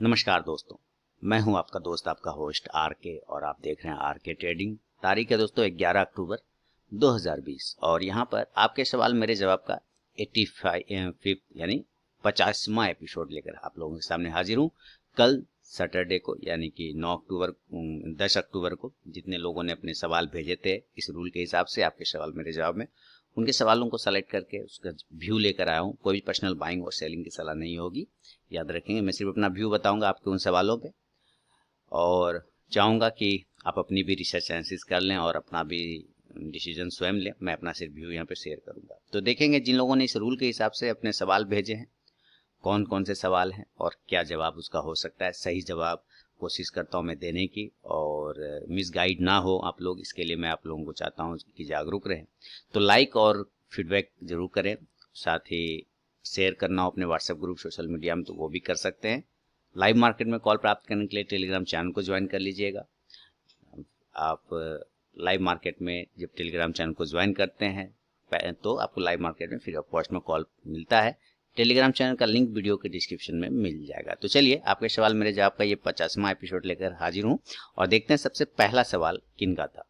नमस्कार दोस्तों, मैं हूं आपका दोस्त आपका होस्ट आर के और आप देख रहे हैं आर के ट्रेडिंग। तारीख है दोस्तों 11 अक्टूबर 2020 और यहां पर आपके सवाल मेरे जवाब का 85 यानी 50वां एपिसोड लेकर आप लोगों के सामने हाजिर हूं। कल सैटरडे को यानी कि 10 अक्टूबर को जितने लोगों ने अपने सवाल भेजे थे इस रूल के हिसाब से आपके सवाल मेरे जवाब में, उनके सवालों को सेलेक्ट करके उसका व्यू लेकर आया हूँ। कोई भी पर्सनल बाइंग और सेलिंग की सलाह नहीं होगी, याद रखेंगे। मैं सिर्फ अपना व्यू बताऊंगा आपके उन सवालों पे और चाहूँगा कि आप अपनी भी रिसर्च एनालिसिस कर लें और अपना भी डिसीजन स्वयं लें। मैं अपना सिर्फ व्यू यहाँ पे शेयर करूँगा। तो देखेंगे जिन लोगों ने इस रूल के हिसाब से अपने सवाल भेजे हैं कौन कौन से सवाल हैं और क्या जवाब उसका हो सकता है। सही जवाब कोशिश करता हूँ मैं देने की और मिसगाइड ना हो आप लोग, इसके लिए मैं आप लोगों को चाहता हूँ कि जागरूक रहें। तो लाइक और फीडबैक जरूर करें, साथ ही शेयर करना हो अपने व्हाट्सएप ग्रुप सोशल मीडिया में तो वो भी कर सकते हैं। लाइव मार्केट में कॉल प्राप्त करने के लिए टेलीग्राम चैनल को ज्वाइन कर लीजिएगा। आप लाइव मार्केट में जब टेलीग्राम चैनल को ज्वाइन करते हैं तो आपको लाइव मार्केट में फ्री ऑफ कॉस्ट में कॉल मिलता है। टेलीग्राम चैनल का लिंक वीडियो के डिस्क्रिप्शन में मिल जाएगा। तो चलिए आपके सवाल मेरे जवाब का ये 50वां एपिसोड लेकर हाजिर हूँ और देखते हैं सबसे पहला सवाल किन का था।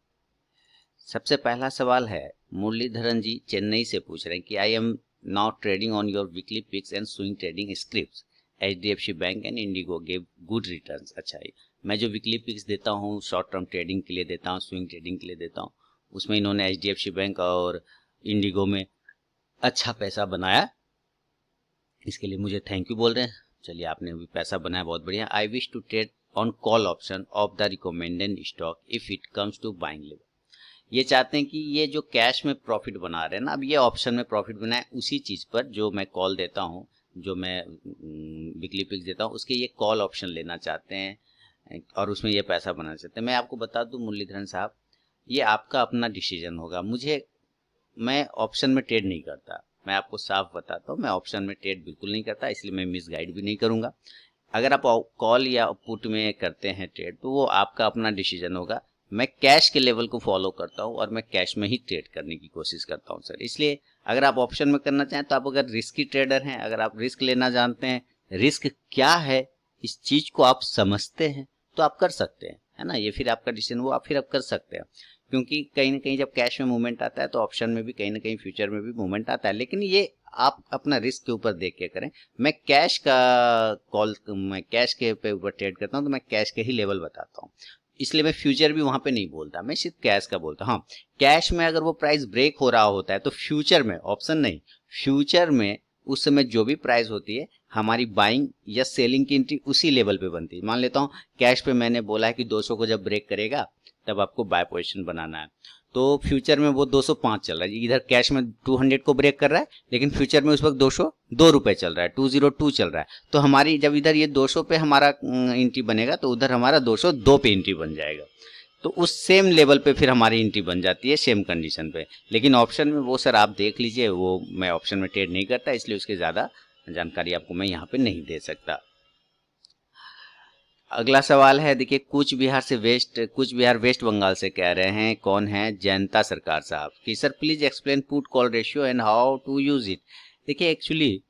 सबसे पहला सवाल है मुरलीधरन जी चेन्नई से पूछ रहे हैं कि I am now trading on your weekly picks and swing trading scripts. HDFC bank and IndiGo gave good returns. अच्छा, मैं जो वीकली पिक्स देता हूँ शॉर्ट टर्म ट्रेडिंग के लिए देता हूँ, स्विंग ट्रेडिंग के लिए देता हूँ, उसमें इन्होंने एचडीएफसी बैंक और इंडिगो में अच्छा पैसा बनाया, इसके लिए मुझे थैंक यू बोल रहे हैं। चलिए आपने भी पैसा बनाया, बहुत बढ़िया। I wish to trade on call option of the recommended stock if it comes to buying level. ये चाहते हैं कि ये जो कैश में प्रॉफिट बना रहे हैं ना, अब ये ऑप्शन में प्रॉफिट बनाए उसी चीज पर जो मैं कॉल देता हूँ, जो मैं वीकली पिक्स देता हूँ उसके ये कॉल ऑप्शन लेना चाहते हैं और उसमें ये पैसा बनाना चाहते हैं। मैं आपको बता दूं मुरलीधरन साहब, ये आपका अपना डिसीजन होगा। मैं ऑप्शन में ट्रेड नहीं करता, मैं आपको साफ बताता हूँ, मैं ऑप्शन में ट्रेड बिल्कुल नहीं करता, इसलिए मैं मिसगाइड भी नहीं करूंगा। अगर आप कॉल या पुट में करते हैं ट्रेड तो वो आपका अपना डिसीजन होगा। मैं कैश के लेवल को फॉलो करता हूँ और मैं कैश में ही ट्रेड करने की कोशिश करता हूँ सर। इसलिए अगर आप ऑप्शन में करना चाहें तो आप अगर रिस्की ट्रेडर हैं, अगर आप रिस्क लेना जानते हैं, रिस्क क्या है इस चीज को आप समझते हैं तो आप कर सकते हैं, है ना। ये फिर आपका डिसीजन, वो आप फिर आप कर सकते हैं, क्योंकि कहीं ना कहीं जब कैश में मूवमेंट आता है तो ऑप्शन में भी कहीं ना कहीं फ्यूचर में भी मूवमेंट आता है। लेकिन ये आप अपना रिस्क के ऊपर देख के करें। मैं कैश के पे ऊपर ट्रेड करता हूं तो मैं कैश के ही लेवल बताता हूं, इसलिए मैं फ्यूचर भी वहां पे नहीं बोलता, मैं सिर्फ कैश का बोलता हूं। हाँ, कैश में अगर वो प्राइस ब्रेक हो रहा होता है तो फ्यूचर में, ऑप्शन नहीं, फ्यूचर में उस समय जो भी प्राइस होती है हमारी बाइंग या सेलिंग की एंट्री उसी लेवल पे बनती है। मान लेता हूँ कैश पे मैंने बोला है कि 200 को जब ब्रेक करेगा तब आपको बाय पोजीशन बनाना है, तो फ्यूचर में वो 205 चल रहा है, इधर कैश में 200 को ब्रेक कर रहा है, लेकिन फ्यूचर में उस वक्त 202 रुपए चल रहा है, 202 चल रहा है। तो हमारी जब इधर ये 200 पे हमारा एंट्री बनेगा तो उधर हमारा 202 पे एंट्री बन जाएगा। तो उस सेम लेवल पे फिर हमारी एंट्री बन जाती है सेम कंडीशन पे। लेकिन ऑप्शन में वो सर आप देख लीजिए, वो मैं ऑप्शन में ट्रेड नहीं करता, इसलिए उसकी ज़्यादा जानकारी आपको मैं यहाँ पे नहीं दे सकता। अगला सवाल है, देखिए कूच बिहार वेस्ट बंगाल से कह रहे हैं, कौन है, जयंता सरकार साहब, कि sir please explain put call ratio and how to use it. देखिए एक्चुअली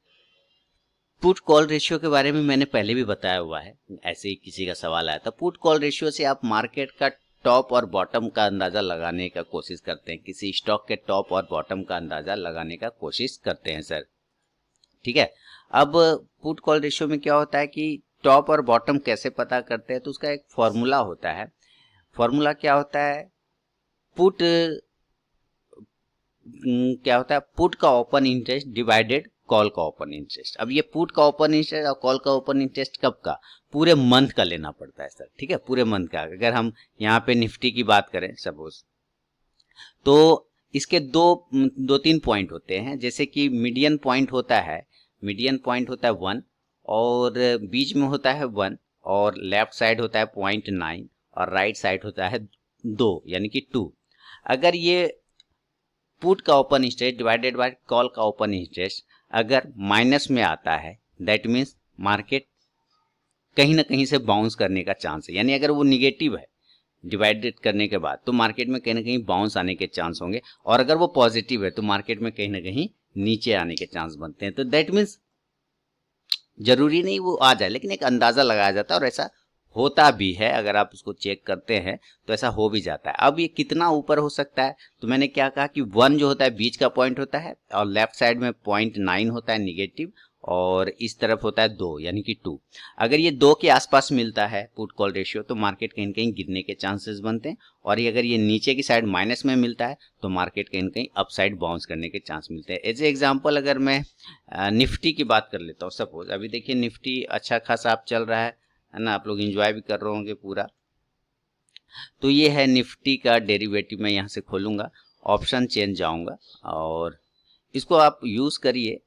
पुट कॉल रेशियो के बारे में मैंने पहले भी बताया हुआ है, ऐसे ही किसी का सवाल आया था। पुट कॉल रेशियो से आप मार्केट का टॉप और बॉटम का अंदाजा लगाने का कोशिश करते हैं, किसी स्टॉक के टॉप और बॉटम का अंदाजा लगाने का कोशिश करते हैं सर, ठीक है। अब पुट कॉल रेशियो में क्या होता है कि टॉप और बॉटम कैसे पता करते हैं, तो उसका एक फॉर्मूला होता है। फॉर्मूला क्या होता है, पुट क्या होता है, पुट का ओपन इंटरेस्ट डिवाइडेड कॉल का ओपन इंटरेस्ट। अब ये पुट का ओपन इंटरेस्ट और कॉल का ओपन इंटरेस्ट कब का, पूरे मंथ का लेना पड़ता है सर, ठीक है, पूरे मंथ का। अगर हम यहाँ पे निफ्टी की बात करें सपोज, तो इसके दो तीन पॉइंट होते हैं, जैसे कि मीडियन पॉइंट होता है 1 और बीच में होता है 1 और लेफ्ट साइड होता है 0.9 और राइट साइड होता है 2 यानी कि 2। अगर ये पुट का open interest divided by call का ओपन इंटरेस्ट अगर माइनस में आता है, दैट मीन्स मार्केट कहीं ना कहीं से बाउंस करने का चांस है। यानी अगर वो निगेटिव है डिवाइडेड करने के बाद तो मार्केट में कहीं ना कहीं बाउंस आने के चांस होंगे, और अगर वो पॉजिटिव है तो मार्केट में कहीं ना कहीं नीचे आने के चांस बनते हैं। तो दैट मीन्स जरूरी नहीं वो आ जाए, लेकिन एक अंदाजा लगाया जाता है और ऐसा होता भी है। अगर आप उसको चेक करते हैं तो ऐसा हो भी जाता है। अब ये कितना ऊपर हो सकता है, तो मैंने क्या कहा कि 1 जो होता है बीच का पॉइंट होता है और लेफ्ट साइड में 0.9 होता है निगेटिव, और इस तरफ होता है 2 यानी कि 2। अगर ये 2 के आसपास मिलता है पुट कॉल रेशियो तो मार्केट कहीं कहीं गिरने के चांसेस बनते हैं, और ये अगर ये नीचे की साइड माइनस में मिलता है तो मार्केट कहीं कहीं अपसाइड बाउंस करने के चांस मिलते हैं। एज ए एग्जाम्पल अगर मैं निफ्टी की बात कर लेता हूँ, सपोज अभी देखिए निफ्टी अच्छा खासा आप चल रहा है ना, आप लोग एंजॉय भी कर रहे होंगे पूरा। तो ये है निफ्टी का डेरिवेटिव। मैं यहाँ से खोलूंगा, ऑप्शन चेन जाऊंगा और इसको आप यूज करिए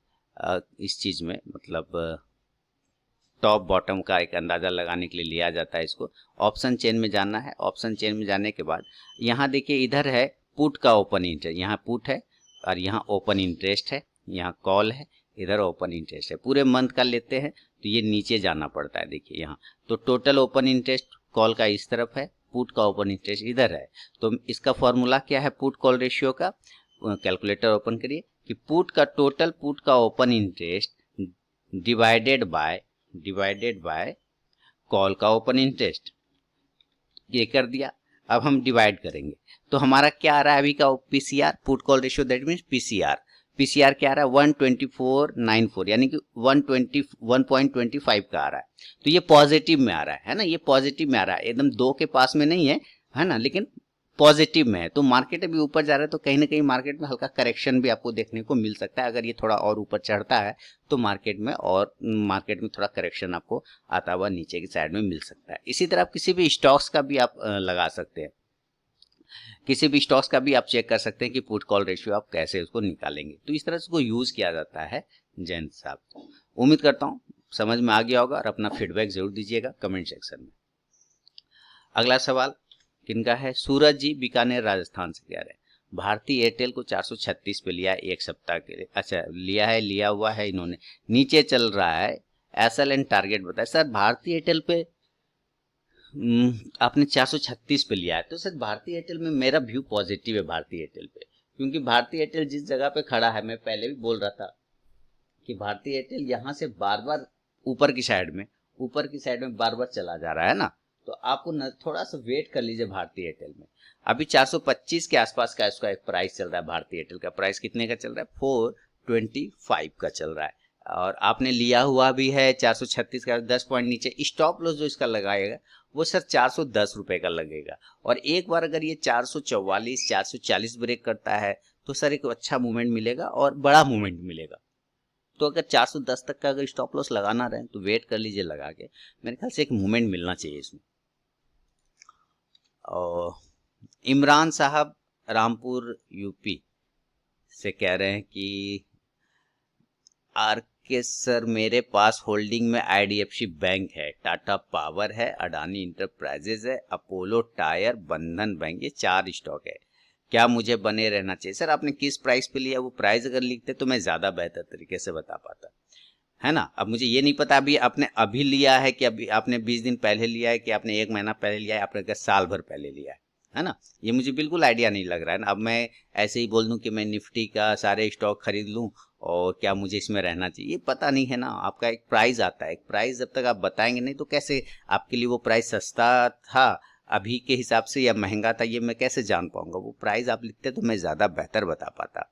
इस चीज में, मतलब टॉप बॉटम का एक अंदाजा लगाने के लिए लिया जाता है इसको। ऑप्शन चेन में जाना है, ऑप्शन चेन में जाने के बाद यहाँ देखिए इधर है पुट का ओपन इंटरेस्ट, यहाँ पुट है और यहाँ ओपन इंटरेस्ट है, यहाँ कॉल है, इधर ओपन इंटरेस्ट है। पूरे मंथ का लेते हैं तो ये नीचे जाना पड़ता है, देखिए यहाँ तो टोटल ओपन इंटरेस्ट कॉल का इस तरफ है, पुट का ओपन इंटरेस्ट इधर है। तो इसका फॉर्मूला क्या है पुट कॉल रेशियो का, कैलकुलेटर ओपन करिए कि पुट का टोटल पुट का open interest divided by call का ओपन इंटरेस्ट, ये कर दिया। अब हम डिवाइड करेंगे तो हमारा क्या आ रहा है अभी का PCR, put call ratio, that means PCR. PCR क्या आ रहा है 12494, यानी कि 1.25 का आ रहा है। तो ये पॉजिटिव में आ रहा है ना, ये पॉजिटिव में आ रहा है, एकदम 2 के पास में नहीं है ना, लेकिन पॉजिटिव में है। तो मार्केट अभी ऊपर जा रहा है तो कहीं ना कहीं मार्केट में हल्का करेक्शन भी आपको देखने को मिल सकता है। अगर ये थोड़ा और ऊपर चढ़ता है तो मार्केट में थोड़ा करेक्शन आपको आता हुआ नीचे की साइड में मिल सकता है। इसी तरह आप किसी भी स्टॉक्स का भी आप लगा सकते हैं, किसी भी स्टॉक्स का भी आप चेक कर सकते हैं कि पुट कॉल रेशियो आप कैसे उसको निकालेंगे। तो इस तरह से उसको यूज किया जाता है। जैन साहब, उम्मीद करता हूँ समझ में आ गया होगा और अपना फीडबैक जरूर दीजिएगा कमेंट सेक्शन में। अगला सवाल किनका है, सूरज जी बीकानेर राजस्थान से कह रहे हैं भारतीय एयरटेल को 436 पे लिया है एक सप्ताह के लिए। अच्छा लिया हुआ है इन्होंने, नीचे चल रहा है, एसएल एंड टारगेट बताया। सर भारतीय एयरटेल पे आपने 436 पे लिया है, तो सर भारतीय एयरटेल में मेरा व्यू पॉजिटिव है भारतीय एयरटेल पे, क्योंकि भारतीय एयरटेल जिस जगह पे खड़ा है, मैं पहले भी बोल रहा था कि भारतीय एयरटेल यहाँ से बार बार ऊपर की साइड में बार बार चला जा रहा है ना, तो आपको थोड़ा सा वेट कर लीजिए भारतीय एयरटेल में। अभी 425 के आसपास का इसका एक प्राइस चल रहा है, भारतीय एयरटेल का प्राइस कितने का चल रहा है 425 का चल रहा है, और आपने लिया हुआ भी है 436 का, 10 पॉइंट नीचे। स्टॉप लॉस जो इसका लगाएगा वो सर 410 रुपए का लगेगा, और एक बार अगर ये 444 440 ब्रेक करता है तो सर एक अच्छा मूवमेंट मिलेगा और बड़ा मूवमेंट मिलेगा। तो अगर 410 तक का अगर स्टॉप लॉस लगाना रहे तो वेट कर लीजिए लगा के, मेरे ख्याल से एक मूवमेंट मिलना चाहिए इसमें। और इमरान साहब रामपुर यूपी से कह रहे हैं कि आर के सर मेरे पास होल्डिंग में आईडीएफसी बैंक है, टाटा पावर है, अडानी इंटरप्राइजेज है, अपोलो टायर, बंधन बैंक, ये 4 स्टॉक है। क्या मुझे बने रहना चाहिए? सर आपने किस प्राइस पे लिया, वो प्राइस अगर लिखते तो मैं ज्यादा बेहतर तरीके से बता पाता, है ना। अब मुझे ये नहीं पता अभी आपने अभी लिया है कि अभी आपने 20 दिन पहले लिया है कि आपने 1 महीना पहले लिया है, आपने साल भर पहले लिया है ना, ये मुझे बिल्कुल आइडिया नहीं लग रहा है ना। अब मैं ऐसे ही बोल दूं कि मैं निफ्टी का सारे स्टॉक खरीद लूं और क्या मुझे इसमें रहना चाहिए, ये पता नहीं है ना। आपका एक प्राइस आता है, एक प्राइस जब तक आप बताएंगे नहीं तो कैसे आपके लिए वो प्राइस सस्ता था अभी के हिसाब से या महंगा था, ये मैं कैसे जान पाऊंगा। वो प्राइस आप लिखते तो मैं ज़्यादा बेहतर बता पाता।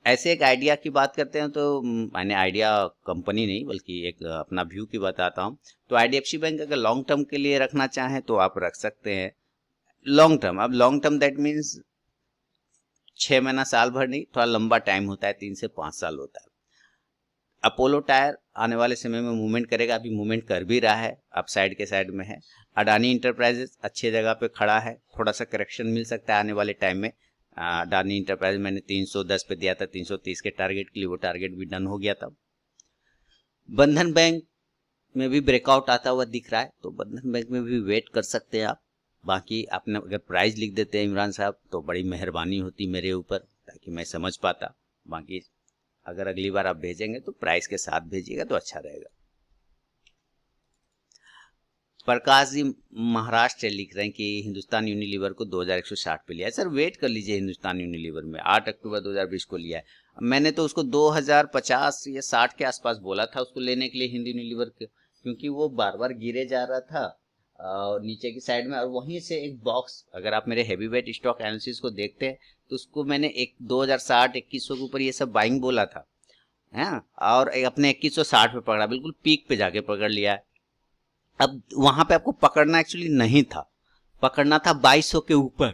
ऐसे एक आइडिया की बात करते हैं तो मैंने आइडिया कंपनी नहीं बल्कि एक अपना व्यू की बताता हूँ। तो आईडीएफसी बैंक अगर लॉन्ग टर्म के लिए रखना चाहें तो आप रख सकते हैं लॉन्ग टर्म। अब लॉन्ग टर्म दैट मीन्स 6 महीना साल भर नहीं, थोड़ा लंबा टाइम होता है, 3 से 5 साल होता है। अपोलो टायर आने वाले समय में मूवमेंट करेगा, अभी मूवमेंट कर भी रहा है, अप साइड के साइड में है। अडानी इंटरप्राइजेस अच्छी जगह पे खड़ा है, थोड़ा सा करेक्शन मिल सकता है आने वाले टाइम में। अडानी इंटरप्राइज मैंने 310 पे दिया था 330 के टारगेट के लिए, वो टारगेट भी डन हो गया था। बंधन बैंक में भी ब्रेकआउट आता हुआ दिख रहा है, तो बंधन बैंक में भी वेट कर सकते हैं आप। बाकी आपने अगर प्राइस लिख देते हैं इमरान साहब तो बड़ी मेहरबानी होती मेरे ऊपर, ताकि मैं समझ पाता। बाकी अगर अगली बार आप भेजेंगे तो प्राइस के साथ भेजिएगा तो अच्छा रहेगा। प्रकाश जी महाराष्ट्र लिख रहे हैं कि हिंदुस्तान यूनिलीवर को 2160 पे लिया है। सर वेट कर लीजिए, हिंदुस्तान यूनिलीवर में 8 अक्टूबर 2020 को लिया है। मैंने तो उसको 2050 या 60 के आसपास बोला था उसको लेने के लिए हिंद यूनिलीवर के, क्योंकि वो बार बार गिरे जा रहा था और नीचे की साइड में, और वहीं से एक बॉक्स, अगर आप मेरे हैवी वेट स्टॉक एनालिसिस को देखते हैं तो उसको मैंने एक 2060 2100 के ऊपर ये सब बाइंग बोला था, है, और अपने 2160 पे पकड़ा, बिल्कुल पीक पे जाके पकड़ लिया है। अब वहां पे आपको पकड़ना एक्चुअली नहीं था, पकड़ना था 2200 के ऊपर,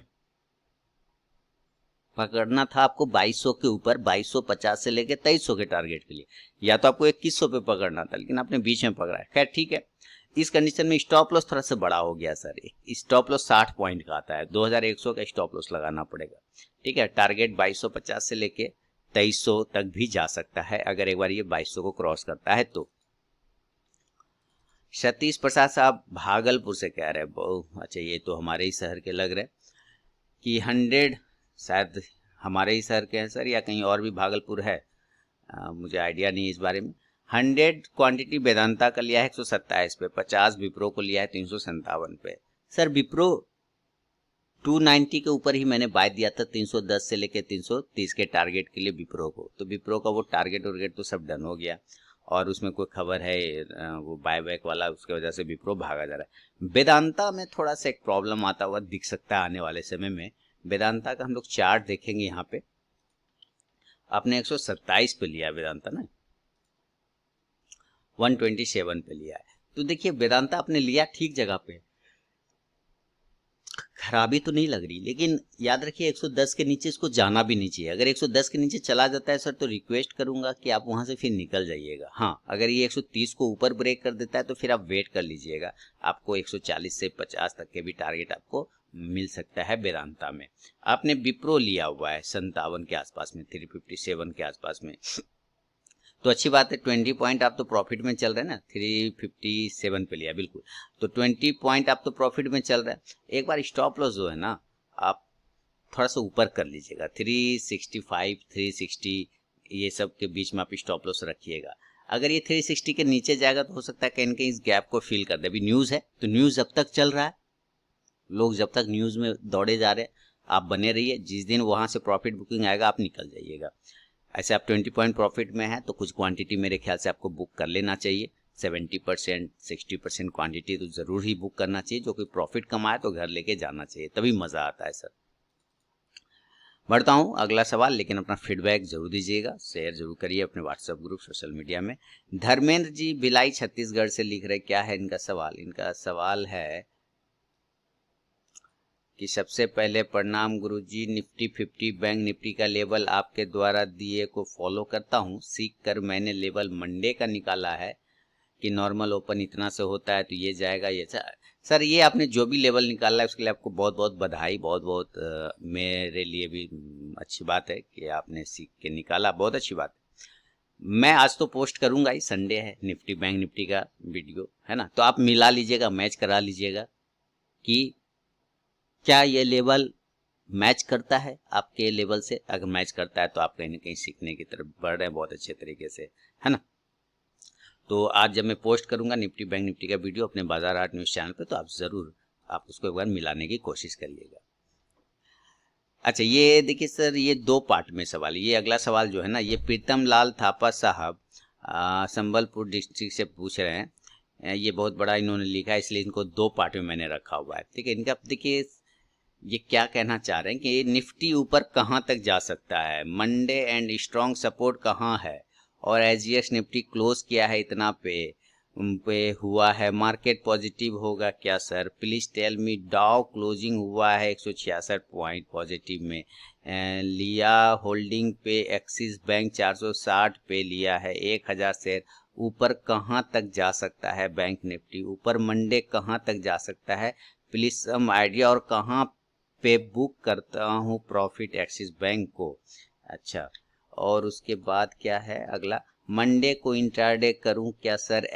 पकड़ना था आपको 2200 के ऊपर, 2250 से लेके 2300 के टारगेट के लिए, या तो आपको 2100 पे पकड़ना था, लेकिन आपने बीच में पकड़ा है। खैर ठीक है, इस कंडीशन में स्टॉप लॉस थोड़ा सा बड़ा हो गया सर, स्टॉप लॉस 60 पॉइंट का आता है, 2100 का स्टॉप लॉस लगाना पड़ेगा। ठीक है, टारगेट 2250 से लेके 2300 तक भी जा सकता है अगर एक बार ये 2200 को क्रॉस करता है तो। सतीश प्रसाद साहब भागलपुर से कह रहे हैं, अच्छा ये तो हमारे ही शहर के लग रहे कि 100, शायद हमारे ही शहर के हैं सर या कहीं और भी भागलपुर है, मुझे आइडिया नहीं इस बारे में। 100 क्वांटिटी वेदांता का लिया है 127 पे, 50 विप्रो को लिया है 357 पे। सर विप्रो 290 के ऊपर ही मैंने बाय दिया था, 310 से लेके 330 के टारगेट के लिए विप्रो को, तो विप्रो का वो टारगेट वारगेट तो सब डन हो गया, और उसमें कोई खबर है वो बाय बैक वाला, उसके वजह से विप्रो भागा जा रहा है। वेदांता में थोड़ा सा एक प्रॉब्लम आता हुआ दिख सकता है आने वाले समय में। वेदांता का हम लोग चार्ट देखेंगे, यहाँ पे आपने 127 पे लिया वेदांता ना, 127 पे लिया है, तो देखिए वेदांता आपने लिया ठीक जगह पे, खराबी तो नहीं लग रही, लेकिन याद रखिए 110 के नीचे इसको जाना भी नहीं चाहिए। अगर 110 के नीचे चला जाता है सर तो रिक्वेस्ट करूंगा कि आप वहां से फिर निकल जाइएगा। हाँ, अगर ये 130 को ऊपर ब्रेक कर देता है तो फिर आप वेट कर लीजिएगा, आपको 140 से 50 तक के भी टारगेट आपको मिल सकता है वेदांता में। आपने विप्रो लिया हुआ है 57 के आसपास में, 357 के आसपास में, तो अच्छी बात है। 20 पॉइंट आप तो प्रॉफिट में चल रहे हैं ना, 357 पे लिया बिल्कुल, तो 20 पॉइंट आप तो प्रॉफिट में चल रहे हैं। एक बार स्टॉप लॉस जो है ना आप थोड़ा सा ऊपर कर लीजिएगा, 365 360 ये सब के बीच में आप स्टॉप लॉस रखिएगा। अगर ये 360 के नीचे जाएगा तो हो सकता है कहीं न कहीं इस गैप को फिल कर दे। अभी न्यूज़ है तो न्यूज़ जब तक चल रहा है, लोग जब तक न्यूज़ में दौड़े जा रहे हैं, आप बने रहिए, जिस दिन वहां से प्रॉफिट बुकिंग आएगा आप निकल जाइएगा। ऐसे आप 20 पॉइंट प्रॉफिट में है तो कुछ क्वांटिटी मेरे ख्याल से आपको बुक कर लेना चाहिए, 70% 60% क्वांटिटी तो जरूर ही बुक करना चाहिए। जो कोई प्रॉफिट कमाए तो घर लेके जाना चाहिए, तभी मजा आता है सर। बढ़ता हूँ अगला सवाल, लेकिन अपना फीडबैक जरूर दीजिएगा, शेयर जरूर करिए अपने व्हाट्सएप ग्रुप सोशल मीडिया में। धर्मेंद्र जी भिलाई छत्तीसगढ़ से लिख रहे, क्या है इनका सवाल? इनका सवाल है कि सबसे पहले प्रणाम गुरुजी, निफ्टी 50 बैंक निफ्टी का लेवल आपके द्वारा दिए को फॉलो करता हूँ, सीख कर मैंने लेवल मंडे का निकाला है कि नॉर्मल ओपन इतना से होता है तो ये जाएगा ये सर ये आपने जो भी लेवल निकाला है उसके लिए आपको बहुत बहुत बधाई, बहुत बहुत मेरे लिए भी अच्छी बात है कि आपने सीख के निकाला, बहुत अच्छी बात है। मैं आज तो पोस्ट करूंगा ही, संडे है, निफ्टी बैंक निफ्टी का वीडियो है ना, तो आप मिला लीजिएगा, मैच करा लीजिएगा कि क्या ये लेवल मैच करता है आपके लेवल से। अगर मैच करता है तो आप कहीं ना कहीं सीखने की तरफ बढ़ रहे हैं बहुत अच्छे तरीके से, है ना। तो आज जब मैं पोस्ट करूंगा निफ्टी बैंक निफ्टी का वीडियो अपने बाजार आर्ट न्यूज चैनल पे, तो आप जरूर आप उसको एक बार मिलाने की कोशिश करिएगा। अच्छा ये देखिए सर, ये दो पार्ट में सवाल है। ये अगला सवाल जो है ना, ये प्रीतम लाल थापा साहब संबलपुर डिस्ट्रिक्ट से पूछ रहे हैं। ये बहुत बड़ा इन्होंने लिखा है, इसलिए इनको दो पार्ट में मैंने रखा हुआ है। ठीक है, इनका देखिए ये क्या कहना चाह रहे हैं कि निफ्टी ऊपर कहां तक जा सकता है, मंडे एंड स्ट्रॉन्ग सपोर्ट कहां है, और एसजीएक्स निफ्टी क्लोज किया है इतना पे हुआ है, मार्केट पॉजिटिव होगा क्या सर, प्लीज टेल मी। डाउ क्लोजिंग हुआ है 166 पॉइंट पॉजिटिव में, लिया होल्डिंग पे एक्सिस बैंक 460 पे लिया है, 1000 शेयर, ऊपर कहां तक जा सकता है बैंक निफ्टी, ऊपर मंडे कहां तक जा सकता है, प्लीज सम आइडिया, और कहां पे बुक करता हूँ प्रॉफिट एक्सिस बैंक को। अच्छा, और उसके बाद क्या है अगला, मंडे को इंट्राडे करूं क्या सर,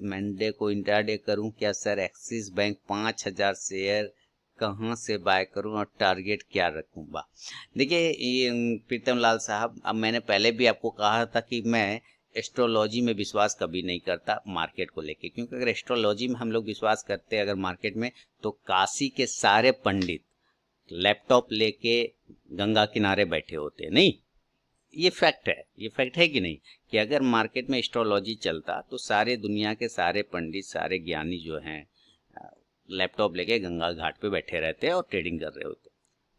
मंडे को इंट्राडे करूं क्या सर, एक्सिस बैंक 5000 शेयर कहां से बाय करूं और टारगेट क्या रखूं। बा देखिए प्रीतम लाल साहब, अब मैंने पहले भी आपको कहा था कि मैं एस्ट्रोलॉजी में विश्वास कभी नहीं करता मार्केट को लेके, क्योंकि अगर एस्ट्रोलॉजी में हम लोग विश्वास करते हैं अगर मार्केट में, तो काशी के सारे पंडित लैपटॉप लेके गंगा किनारे बैठे होते, नहीं ये फैक्ट है कि नहीं, कि अगर मार्केट में एस्ट्रोलॉजी चलता तो सारे दुनिया के सारे पंडित, सारे ज्ञानी जो हैं लैपटॉप लेके गंगा घाट पे बैठे रहते हैं और ट्रेडिंग कर रहे होते।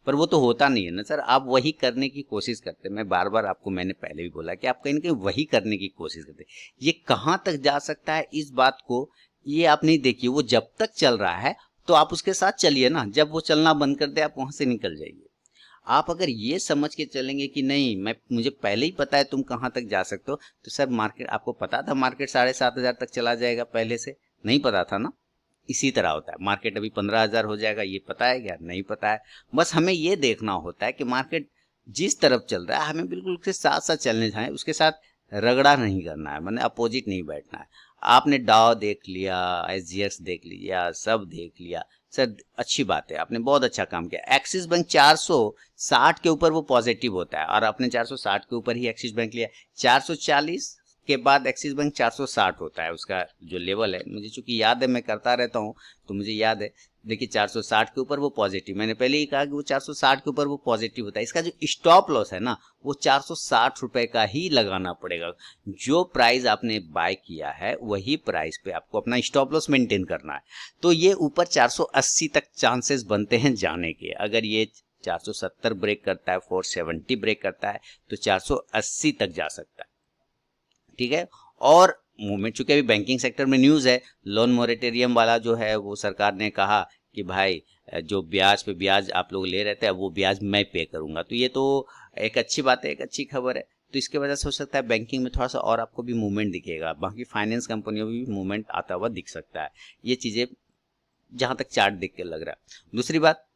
पर वो तो होता नहीं है ना सर, आप वही करने की कोशिश करते हैं। मैं बार बार आपको, मैंने पहले भी बोला कि आप कहीं ना कहीं वही करने की कोशिश करते हैं। ये कहाँ तक जा सकता है इस बात को ये आप नहीं देखिए, वो जब तक चल रहा है तो आप उसके साथ चलिए ना, जब वो चलना बंद कर दे आप वहां से निकल जाइए। आप अगर ये समझ के चलेंगे कि नहीं, मुझे पहले ही पता है तुम कहाँ तक जा सकते हो, तो सर मार्केट, आपको पता था मार्केट 7,500 तक चला जाएगा, पहले से नहीं पता था ना। इसी तरह होता है, मार्केट अभी 15,000 हो जाएगा, ये पता है क्या? नहीं पता है। बस हमें ये देखना होता है कि मार्केट जिस तरफ चल रहा है हमें बिल्कुल उसके साथ साथ चलने जाए, उसके साथ रगड़ा नहीं करना है, मैंने अपोजिट नहीं बैठना है। आपने डाउ देख लिया, एसजीएक्स देख लिया, सब देख लिया, सर अच्छी बात है, आपने बहुत अच्छा काम किया। एक्सिस बैंक 460 के ऊपर वो पॉजिटिव होता है और आपने 460 के ऊपर ही एक्सिस बैंक लिया। 440 के बाद एक्सिस बैंक 460 होता है, उसका जो लेवल है, मुझे चूंकि याद है, मैं करता रहता हूँ तो मुझे याद है। देखिए 460 के ऊपर वो पॉजिटिव, मैंने पहले ही कहा कि वो 460 के ऊपर वो पॉजिटिव होता है। इसका जो स्टॉप लॉस है ना, वो 460 रुपए का ही लगाना पड़ेगा। जो प्राइस आपने बाय किया है वही प्राइस पे आपको अपना स्टॉप लॉस मेंटेन करना है। तो ये ऊपर 480 तक चांसेस बनते हैं जाने के। अगर ये 470 ब्रेक करता है, 470 ब्रेक करता है, तो 480 तक जा सकता है, ठीक है। और मूवमेंट, चूंकि अभी बैंकिंग सेक्टर में न्यूज़ है, लोन मोरेटोरियम वाला जो है वो सरकार ने कहा कि भाई जो ब्याज पे ब्याज आप लोग ले रहे थे, अब वो ब्याज मैं पे करूंगा। तो ये तो एक अच्छी बात है, एक अच्छी खबर है। तो इसके वजह से हो सकता है बैंकिंग में थोड़ा सा और आपको भी मूवमेंट दिखेगा, बाकी फाइनेंस कंपनियों में भी मूवमेंट आता हुआ दिख सकता है। ये चीज़ें जहां तक चार्ट देख के लग रहा है। दूसरी बात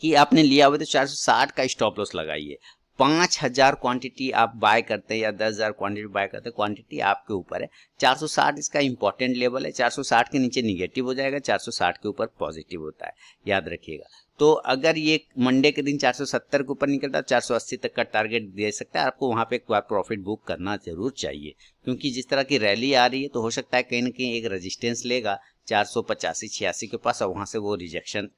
कि आपने लिया हुआ तो 460 का स्टॉप लॉस लगाइए। 5,000 क्वांटिटी आप बाय करते हैं या 10,000 क्वांटिटी बाय करते हैं, क्वांटिटी आपके ऊपर है। 460 इसका इंपॉर्टेंट लेवल है, 460 के नीचे निगेटिव हो जाएगा, 460 के ऊपर पॉजिटिव होता है, याद रखिएगा। तो अगर ये मंडे के दिन 470 के ऊपर निकलता है, 480 तक का टारगेट दे सकता है आपको, वहां पे एक बार प्रॉफिट बुक करना जरूर चाहिए। क्योंकि जिस तरह की रैली आ रही है तो हो सकता है कहीं ना कहीं एक रेजिस्टेंस लेगा 485-86 के पास, और वहां से वो रिजेक्शन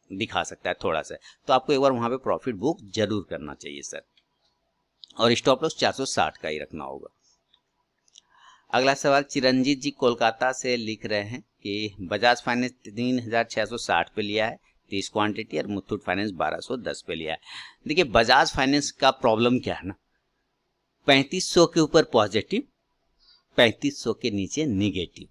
दिखा सकता है थोड़ा सा। तो आपको एक बार वहां पे प्रॉफिट बुक जरूर करना चाहिए सर, और स्टॉप लॉस 460 का ही रखना होगा। अगला सवाल चिरंजीत जी कोलकाता से लिख रहे हैं कि बजाज फाइनेंस 3,660 पे लिया है 30 क्वांटिटी, और मुथूट फाइनेंस 1,210 पे लिया है। देखिए बजाज फाइनेंस का प्रॉब्लम क्या है ना, 3,500 के ऊपर पॉजिटिव, 3,500 के नीचे निगेटिव।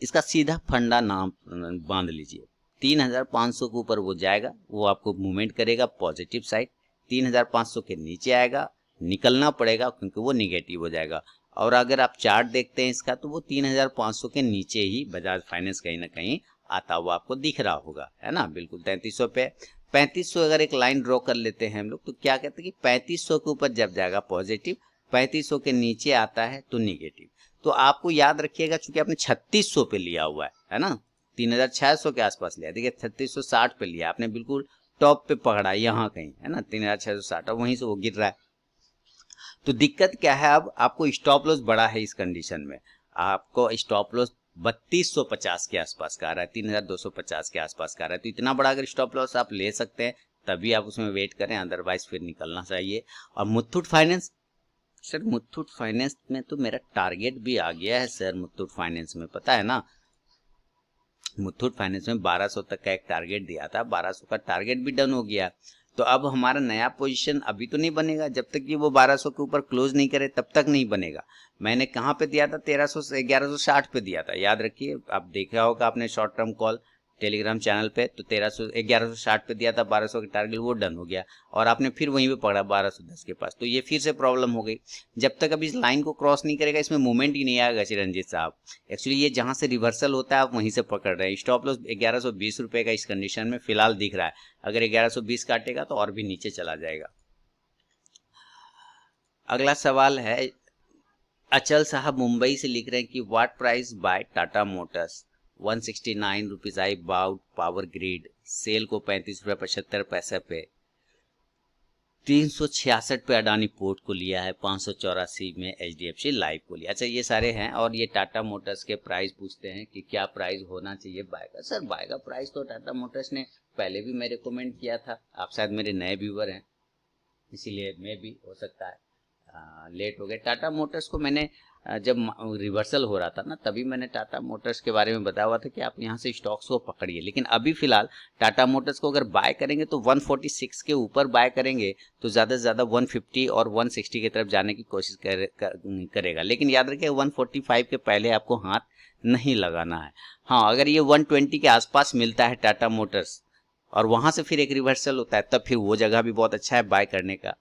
इसका सीधा फंडा नाम बांध लीजिए। 3,500 के ऊपर वो जाएगा, वो आपको मूवमेंट करेगा पॉजिटिव साइड। 3,500 के नीचे आएगा, निकलना पड़ेगा क्योंकि वो निगेटिव हो जाएगा। और अगर आप चार्ट देखते हैं इसका, तो वो 3,500 के नीचे ही बजाज फाइनेंस कहीं ना कहीं आता हुआ आपको दिख रहा होगा, है ना, बिल्कुल 3,300 पे। 3,500 अगर एक लाइन ड्रॉ कर लेते हैं हम लोग, तो क्या कहते हैं कि 3,500 के ऊपर जब जाएगा पॉजिटिव, 3,500 के नीचे आता है तो निगेटिव। तो आपको याद रखिएगा, चूंकि आपने 3,600 पे लिया हुआ है ना, 3,600 के आसपास लिया, देखिए 3,660 पे लिया आपने, बिल्कुल टॉप पे पकड़ा यहाँ कहीं, है ना, 3,660, और वहीं से वो गिर रहा है। तो दिक्कत क्या है, अब आपको स्टॉप लॉस बड़ा है इस कंडीशन में। आपको स्टॉप लॉस 3,250 के आसपास का आ रहा है, 3,250 के आसपास का आ रहा है। तो इतना बड़ा अगर स्टॉप लॉस आप ले सकते हैं तभी आप उसमें वेट करें, अदरवाइज फिर निकलना चाहिए। और Muthoot finance, sir Muthoot finance में तो मेरा टारगेट भी आ गया है सर, मुथूट फाइनेंस में पता है ना, मुथूट फाइनेंस में 1,200 तक का एक टारगेट दिया था, 1,200 का टारगेट भी डन हो गया। तो अब हमारा नया पोजीशन अभी तो नहीं बनेगा, जब तक कि वो 1,200 के ऊपर क्लोज नहीं करे तब तक नहीं बनेगा। मैंने कहाँ पे दिया था, 1300 से 1,160 पे दिया था, याद रखिए। आप देखा होगा आपने short term call Telegram channel पे, तो 1,160 पे दिया था, 1,200 का टारगेट वो डन हो गया, और आपने फिर वहीं पे पकड़ा 1,210 के पास। तो ये फिर से प्रॉब्लम हो गई, जब तक अभी इस लाइन को क्रॉस नहीं करेगा इसमें मूवमेंट ही नहीं आएगा चिरंजीत साहब। एक्चुअली ये जहां से रिवर्सल होता है आप वहीं से पकड़ रहे हैं। स्टॉप लॉस 1,120 रुपए का इस कंडीशन में फिलहाल दिख रहा है, अगर 1,120 काटेगा तो और भी नीचे चला जाएगा। अगला सवाल है, अचल साहब मुंबई से लिख रहे हैं कि what price buy Tata motors 169 rupees I bought power grid, SAIL को 35 रुपये 75 पैसे पे, 366 पे अडानी पोर्ट को लिया है, 584 में HDFC लाइफ को लिया। अच्छा ये सारे हैं, और ये टाटा मोटर्स के प्राइस पूछते हैं कि क्या प्राइस होना चाहिए बाय का। सर बाय का प्राइस तो टाटा मोटर्स ने पहले भी मैं रिकमेंड किया था, आप शायद मेरे नए व्यूवर हैं इसीलिए मैं भी हो सकता है लेट हो गए। टाटा मोटर्स को मैंने जब रिवर्सल हो रहा था ना, तभी मैंने टाटा मोटर्स के बारे में बताया हुआ था कि आप यहाँ से स्टॉक्स को पकड़िए। लेकिन अभी फिलहाल टाटा मोटर्स को अगर बाय करेंगे तो 146 के ऊपर बाय करेंगे तो ज़्यादा से ज़्यादा 150 और 160 की तरफ जाने की कोशिश करेगा। लेकिन याद रखिए 145 के पहले आपको हाथ नहीं लगाना है। हाँ, अगर ये 120 के आसपास मिलता है टाटा मोटर्स और वहाँ से फिर एक रिवर्सल होता है, तब फिर वो जगह भी बहुत अच्छा है बाय करने का।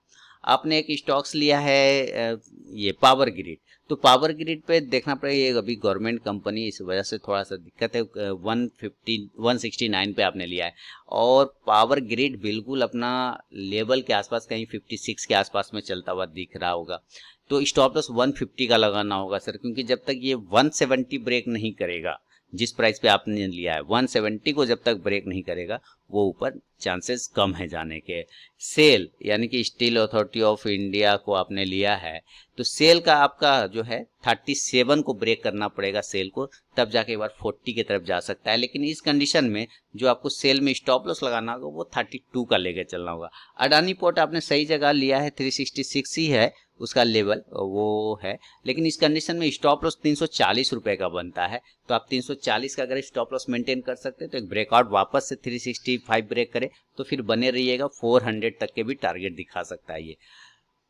आपने एक स्टॉक्स लिया है ये पावर ग्रिड, तो पावर ग्रिड पे देखना पड़ेगा, ये अभी गवर्नमेंट कंपनी, इस वजह से थोड़ा सा दिक्कत है। 169 पे आपने लिया है और पावर ग्रिड बिल्कुल अपना लेवल के आसपास कहीं 56 के आसपास में चलता हुआ दिख रहा होगा। तो स्टॉप लॉस 150 का लगाना होगा सर, क्योंकि जब तक ये 170 ब्रेक नहीं करेगा, जिस प्राइस पे आपने लिया है 170 को जब तक ब्रेक नहीं करेगा, वो ऊपर चांसेस कम है जाने के। सेल यानी कि स्टील अथॉरिटी ऑफ इंडिया को आपने लिया है, तो सेल का आपका जो है 37 को ब्रेक करना पड़ेगा सेल को, तब जाके एक बार 40 की तरफ जा सकता है। लेकिन इस कंडीशन में जो आपको सेल में स्टॉप लॉस लगाना होगा वो 32 का लेकर चलना होगा। अडानी पोर्ट आपने सही जगह लिया है, 366 ही है उसका लेवल वो है, लेकिन इस कंडीशन में स्टॉप लॉस 340 रुपए का बनता है। तो आप 340 का अगर स्टॉप लॉस मेंटेन कर सकते हैं तो एक ब्रेकआउट वापस से 365 ब्रेक करे तो फिर बने रहिएगा, 400 तक के भी टारगेट दिखा सकता है ये।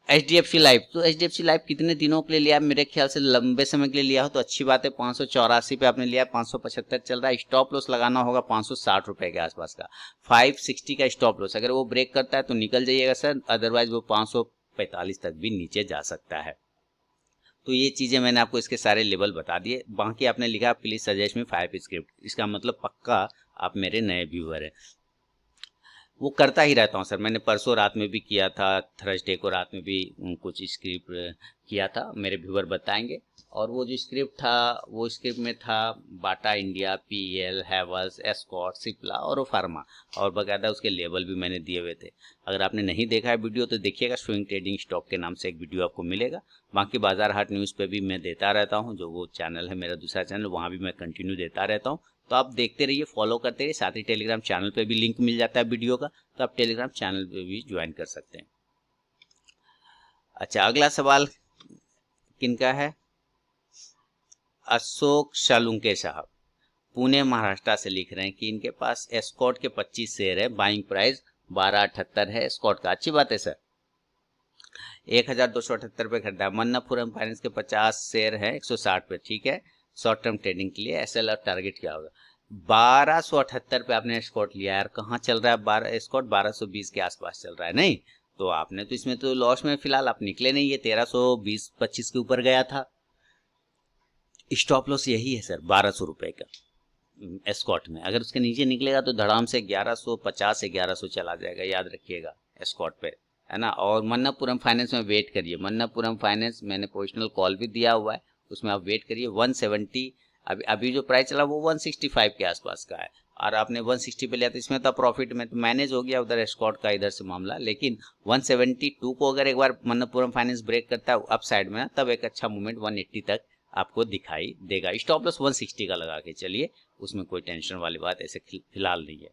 HDFC लाइफ, तो HDFC लाइफ कितने दिनों के लिए लिया? मेरे ख्याल से लंबे समय के लिए लिया हो तो अच्छी बात है। 584 पे आपने लिया, 575 चल रहा है। स्टॉप लॉस लगाना होगा 560 रुपए के आसपास का, 560 का स्टॉप लॉस। अगर वो ब्रेक करता है तो निकल जाइएगा सर, अदरवाइज वो 545 तक भी नीचे जा सकता है। तो ये चीजें मैंने आपको इसके सारे लेवल बता दिए। बाकी आपने लिखा प्लीज सजेस्ट में 5 स्क्रिप्ट, इसका मतलब पक्का आप मेरे नए व्यूअर हैं। वो करता ही रहता हूँ सर, मैंने परसों रात में भी किया था, थर्सडे को रात में भी कुछ स्क्रिप्ट किया था, मेरे व्यूअर बताएंगे। और वो जो स्क्रिप्ट था वो स्क्रिप्ट में था Bata India, PEL, Havells, escort, Cipla और फार्मा, और बाकायदा उसके लेवल भी मैंने दिए हुए थे। अगर आपने नहीं देखा है वीडियो तो देखिएगा, स्विंग ट्रेडिंग स्टॉक के नाम से एक वीडियो आपको मिलेगा। बाकी बाजार हाट न्यूज़ पे भी मैं देता रहता हूँ, जो वो चैनल है मेरा दूसरा चैनल, वहाँ भी मैं कंटिन्यू देता रहता हूँ। तो आप देखते रहिए, फॉलो करते रहिए। साथ ही टेलीग्राम चैनल पे भी लिंक मिल जाता है वीडियो का, तो आप टेलीग्राम चैनल पे भी ज्वाइन कर सकते हैं। अच्छा, अगला सवाल किनका है? अशोक शालुंके साहब पुणे महाराष्ट्र से लिख रहे हैं कि इनके पास एस्कॉर्ट के 25 शेयर है, बाइंग प्राइस 1278 है एस्कॉर्ट का। अच्छी बात है सर, 1278 रुपये खरीदा है। मन्नापुरम फाइनेंस के 50 शेयर है 160 पे, ठीक है, शॉर्ट टर्म ट्रेडिंग के लिए। SL और टारगेट क्या होगा? 1278 पे आपने एस्कॉर्ट लिया यार, कहाँ चल रहा है 12 एस्कॉर्ट? 1220 के आसपास चल रहा है। नहीं तो आपने तो इसमें तो लॉस में फिलहाल आप निकले नहीं, ये 1320-25 के ऊपर गया था। स्टॉप लॉस यही है सर, 1200 रुपये का एस्कॉर्ट में। अगर उसके नीचे निकलेगा तो धड़ाम से 1150 से 1100 चला जाएगा, याद रखिएगा एस्कॉर्ट पे, है ना। और मन्नापुरम फाइनेंस में वेट करिए, मन्नापुरम फाइनेंस मैंने पोजिशनल कॉल भी दिया हुआ है, उसमें आप वेट करिए। 170 अभी जो प्राइस चला वो 165 के आसपास का है, और आपने 160 पे लिया तो इसमें था प्रॉफिट में, तो मैनेज हो गया उधर एस्कॉर्ट का इधर से मामला। लेकिन 172 को अगर एक बार मन्नापुरम फाइनेंस ब्रेक करता है अप साइड में ना, तब एक अच्छा मूवमेंट 180 तक आपको दिखाई देगा। स्टॉप लॉस 160 का लगा के चलिए, उसमें कोई टेंशन वाली बात ऐसे फिलहाल नहीं है।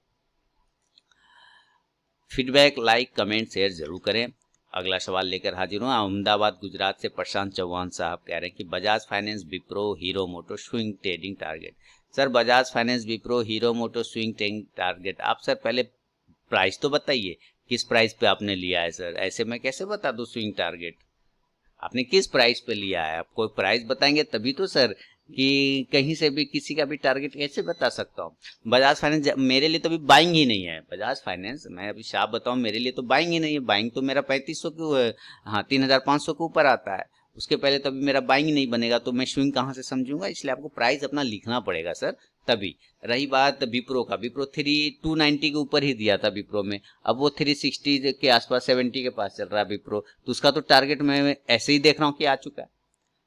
फीडबैक, लाइक, कमेंट, शेयर जरूर करें। अगला सवाल लेकर हाजिर हूँ। अहमदाबाद गुजरात से प्रशांत चौहान साहब कह रहे हैं कि Bajaj Finance, Wipro, Hero Moto swing trading target. Sir Bajaj Finance, Wipro, Hero Moto swing trading target, आप सर पहले प्राइस तो बताइए, किस प्राइस पे आपने लिया है सर? ऐसे मैं कैसे बता दूं स्विंग टारगेट? आपने किस प्राइस पे लिया है? आप कोई प्राइस बताएंगे तभी तो सर, कि कहीं से भी किसी का भी टारगेट कैसे बता सकता हूँ। बजाज फाइनेंस मेरे लिए तो अभी बाइंग ही नहीं है। बजाज फाइनेंस मैं अभी साफ बताऊँ, मेरे लिए तो बाइंग ही नहीं है। बाइंग तो मेरा 3500 के, हाँ 3500 के ऊपर आता है, उसके पहले तो अभी मेरा बाइंग ही नहीं बनेगा, तो मैं स्विंग कहाँ से समझूंगा। इसलिए आपको प्राइस अपना लिखना पड़ेगा सर तभी। रही बात विप्रो का, विप्रो 290 के ऊपर ही दिया था विप्रो में, अब वो 360 के आसपास 70 के पास चल रहा है विप्रो, तो उसका तो टारगेट मैं ऐसे ही देख रहा हूँ कि आ चुका है,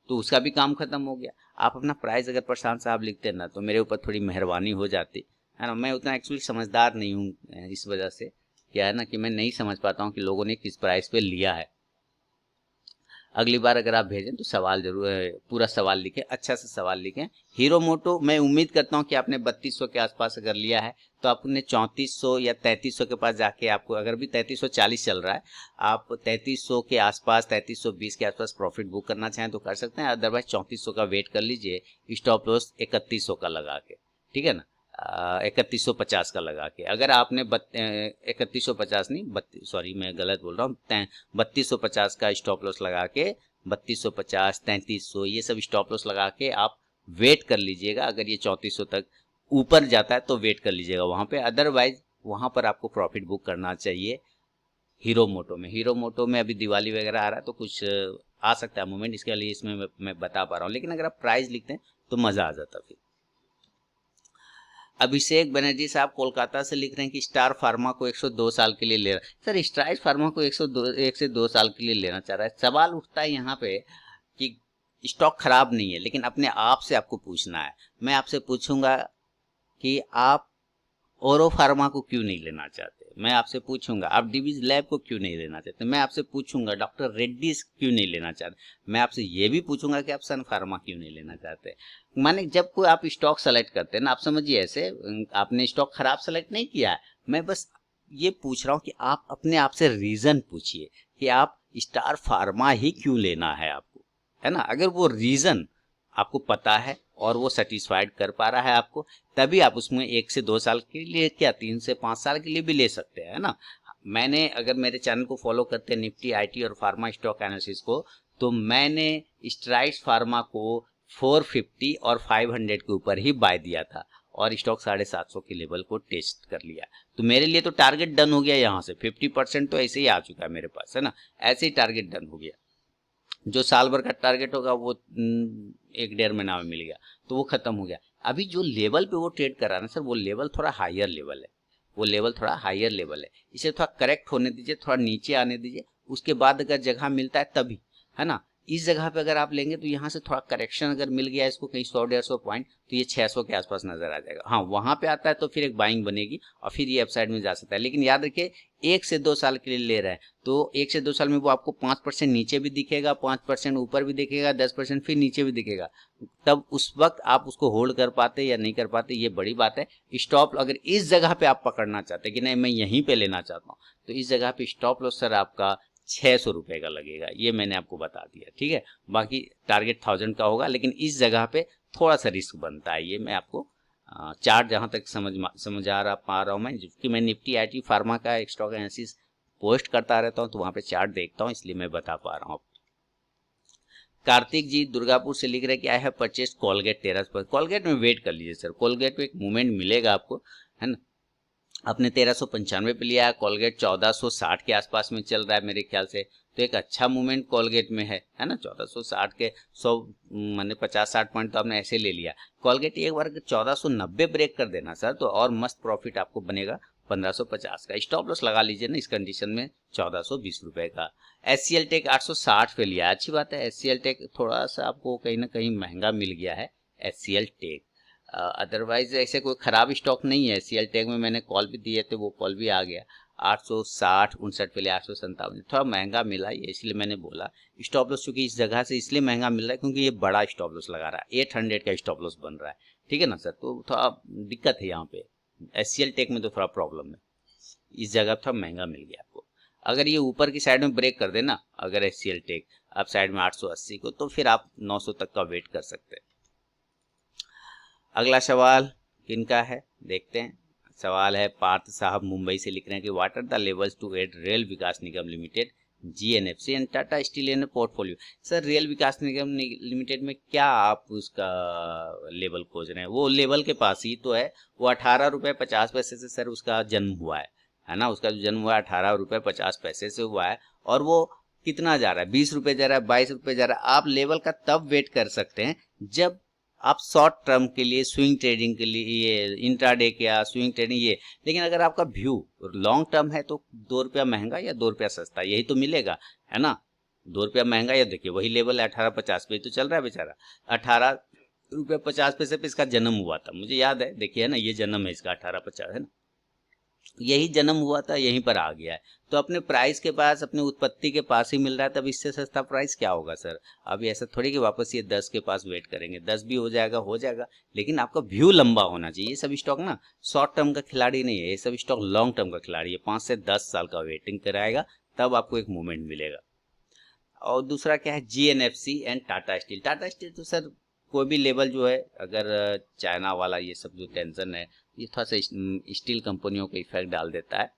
तो उसका भी काम खत्म हो गया। आप अपना प्राइस अगर प्रशांत साहब लिखते ना तो मेरे ऊपर थोड़ी मेहरबानी हो जाती, है ना। मैं उतना एक्चुअली समझदार नहीं हूँ, इस वजह से क्या है ना कि मैं नहीं समझ पाता हूँ कि लोगों ने किस प्राइस पे लिया है। अगली बार अगर आप भेजें तो सवाल जरूर पूरा सवाल लिखें, अच्छा से सवाल लिखें। हीरो मोटो मैं उम्मीद करता हूं कि आपने 3200 के आसपास अगर लिया है तो आपने 3400 या 3300 के पास जाके, आपको अगर भी 3340 चल रहा है, आप 3300 के आसपास 3320 के आसपास प्रॉफिट बुक करना चाहें तो कर सकते हैं। अदरवाइज 3400 का वेट कर लीजिए, स्टॉप लॉस 3100 का लगा के, ठीक है ना, 3150 का लगा के। अगर आपने 3150 नहीं, सॉरी मैं गलत बोल रहा हूँ, 3250 का स्टॉप लॉस लगा के, 3250 3300 ये सब स्टॉप लॉस लगा के आप वेट कर लीजिएगा। अगर ये 3400 तक ऊपर जाता है तो वेट कर लीजिएगा वहां पे, अदरवाइज वहां पर आपको प्रॉफिट बुक करना चाहिए हीरो मोटो में। हीरो मोटो में अभी दिवाली वगैरह आ रहा है तो कुछ आ सकता है मूवमेंट, इसके लिए इसमें मैं बता पा रहा हूँ, लेकिन अगर आप प्राइस लिखते हैं तो मजा आ जाता। फिर अभिषेक बनर्जी साहब कोलकाता से लिख रहे हैं कि स्टार फार्मा को 102 साल के लिए ले रहा है। सर स्ट्राइड फार्मा को 1 से 2 साल के लिए लेना चाह रहा है। सवाल उठता है यहाँ पे कि स्टॉक खराब नहीं है, लेकिन अपने आप से आपको पूछना है। मैं आपसे पूछूंगा कि आप ओरो फार्मा को क्यों नहीं लेना चाहते, मैं आपसे पूछूंगा आप डिवीज लैब को क्यों नहीं लेना चाहते, मैं आपसे पूछूंगा डॉक्टर रेड्डीज क्यों नहीं लेना चाहते, मैं आपसे ये भी पूछूंगा कि आप सन फार्मा क्यों नहीं लेना चाहते। माने जब कोई आप स्टॉक सेलेक्ट करते हैं ना, आप समझिए ऐसे आपने स्टॉक खराब सेलेक्ट नहीं किया है, मैं बस ये पूछ रहा हूँ कि आप अपने आप से रीजन पूछिए कि आप स्टार फार्मा ही क्यों लेना है आपको, है ना। अगर वो रीजन आपको पता है और वो सेटिस्फाइड कर पा रहा है आपको, तभी आप उसमें 1 से 2 साल के लिए क्या 3 से 5 साल के लिए भी ले सकते हैं, है ना। मैंने अगर मेरे चैनल को फॉलो करते हैं निफ्टी आईटी और फार्मा स्टॉक एनालिसिस को, तो मैंने स्ट्राइड्स फार्मा को 450 और 500 के ऊपर ही बाय दिया था और स्टॉक 750 के लेवल को टेस्ट कर लिया। तो मेरे लिए तो टारगेट डन हो गया, यहाँ से 50% तो ऐसे ही आ चुका है मेरे पास, है ना। ऐसे ही टारगेट डन हो गया। जो साल भर का टारगेट होगा वो 1-1.5 महीना में मिल गया, तो वो खत्म हो गया। अभी जो लेवल पे वो ट्रेड कर रहा है ना सर, वो लेवल थोड़ा हायर लेवल है, वो लेवल थोड़ा हायर लेवल है। इसे थोड़ा करेक्ट होने दीजिए, थोड़ा नीचे आने दीजिए, उसके बाद अगर जगह मिलता है तभी, है ना। इस जगह पे अगर आप लेंगे तो यहाँ से थोड़ा करेक्शन अगर मिल गया इसको कहीं 100-150 पॉइंट, तो ये 600 के आसपास नजर आ जाएगा। हाँ वहां पे आता है तो फिर एक बाइंग बनेगी और फिर ये अपसाइड में जा सकता है। लेकिन याद रखिए 1 से 2 साल के लिए ले रहे हैं तो 1 से 2 साल में वो आपको 5% नीचे भी दिखेगा, 5% ऊपर भी दिखेगा, 10% फिर नीचे भी दिखेगा। तब उस वक्त आप उसको होल्ड कर पाते या नहीं कर पाते, ये बड़ी बात है। स्टॉप अगर इस जगह पे आप पकड़ना चाहते कि नहीं मैं यहीं पे लेना चाहता हूँ, तो इस जगह पे स्टॉप लॉस सर आपका 600 रुपए का लगेगा, ये मैंने आपको बता दिया, ठीक है। बाकी टारगेट 1000 का होगा, लेकिन इस जगह पे थोड़ा सा रिस्क बनता है, ये मैं आपको चार्ट जहां तक समझ आ रहा पा रहा हूँ मैं, क्योंकि मैं निफ्टी आईटी फार्मा का एक स्टॉक एनालिसिस पोस्ट करता रहता हूँ तो वहां पे चार्ट देखता हूँ, इसलिए मैं बता पा रहा हूँ। कार्तिक जी दुर्गापुर से लिख रहे हैं कि आई हैव परचेज कोलगेट 13 पर। कोलगेट में वेट कर लीजिए सर, कोलगेट पे एक मूवमेंट मिलेगा आपको, है ना। आपने 1395 पे लिया है, कोलगेट 1460 के आसपास में चल रहा है मेरे ख्याल से, तो एक अच्छा मूवमेंट कोलगेट में है ना। 1460 के 100 माने 50-60 पॉइंट तो आपने ऐसे ले लिया। कोलगेट एक बार 1490 ब्रेक कर देना सर तो और मस्त प्रॉफिट आपको बनेगा 1550 का। स्टॉप लॉस लगा लीजिए ना इस कंडीशन में 1420 रुपए का। एचसीएल टेक 860 पे लिया, अच्छी बात है। एचसीएल टेक थोड़ा सा आपको कहीं ना कहीं महंगा मिल गया है एचसीएल टेक, अदरवाइज ऐसे कोई खराब स्टॉक नहीं है। सीएल टैग में मैंने कॉल भी दिए थे, वो कॉल भी आ गया 860-59 पे लिया, 857 थोड़ा महंगा मिला, ये इसलिए मैंने बोला। स्टॉप लॉस चूंकि इस जगह से इसलिए महंगा मिल रहा है क्योंकि ये बड़ा स्टॉप लॉस लगा रहा है, 800 का स्टॉप लॉस बन रहा है, ठीक है ना सर। तो थोड़ा दिक्कत है यहाँ पे, एचसीएल टेक में तो थोड़ा प्रॉब्लम है, इस जगह थोड़ा महंगा मिल गया आपको। अगर ये ऊपर की साइड में ब्रेक कर देना, अगर एचसीएल टेक अब साइड में 880 को, तो फिर आप 900 तक का वेट कर सकते हैं। अगला सवाल किनका है देखते हैं। सवाल है पार्थ साहब मुंबई से, लिख रहे हैं कि what are the levels to add Rail Vikas Nigam limited GNFC and Tata steel in portfolio. Sir Rail Vikas Nigam limited में क्या आप उसका लेवल खोज रहे हैं, वो लेवल के पास ही तो है, वो 18 रुपये 50 पैसे से सर उसका जन्म हुआ है ना। उसका जो जन्म हुआ है 18 रुपये 50 पैसे से हुआ है, और वो कितना जा रहा है, 20 रुपये जा रहा है, 22 रुपये जा रहा है। आप लेवल का तब वेट कर सकते हैं जब आप शॉर्ट टर्म के लिए स्विंग ट्रेडिंग के लिए, ये इंट्राडे क्या स्विंग ट्रेडिंग ये, लेकिन अगर आपका व्यू लॉन्ग टर्म है तो 2 रुपया महंगा या 2 रुपया सस्ता यही तो मिलेगा, है ना। 2 रुपया महंगा, या देखिए वही लेवल है 1850 पे तो चल रहा है बेचारा। 18 रुपया 50 पैसे पे इसका जन्म हुआ था, मुझे याद है, देखिए है ना, ये जन्म है इसका 1850, है ना। यही जन्म हुआ था, यहीं पर आ गया है। तो अपने प्राइस के पास, अपने उत्पत्ति के पास ही मिल रहा है, तब इससे सस्ता प्राइस क्या होगा सर। अभी ऐसा थोड़ी कि वापस ये 10 के पास वेट करेंगे, 10 भी हो जाएगा, लेकिन आपका व्यू लंबा होना चाहिए। ये सब स्टॉक ना शॉर्ट टर्म का खिलाड़ी नहीं है, ये सब स्टॉक लॉन्ग टर्म का खिलाड़ी है। 5 से 10 साल का वेटिंग कराएगा, तब आपको एक मूवमेंट मिलेगा। और दूसरा क्या है, GNFC and Tata steel. Tata steel तो सर कोई भी लेवल जो है, अगर चाइना वाला ये सब जो टेंशन है, ये थोड़ा सा स्टील कंपनियों को इफेक्ट डाल देता है।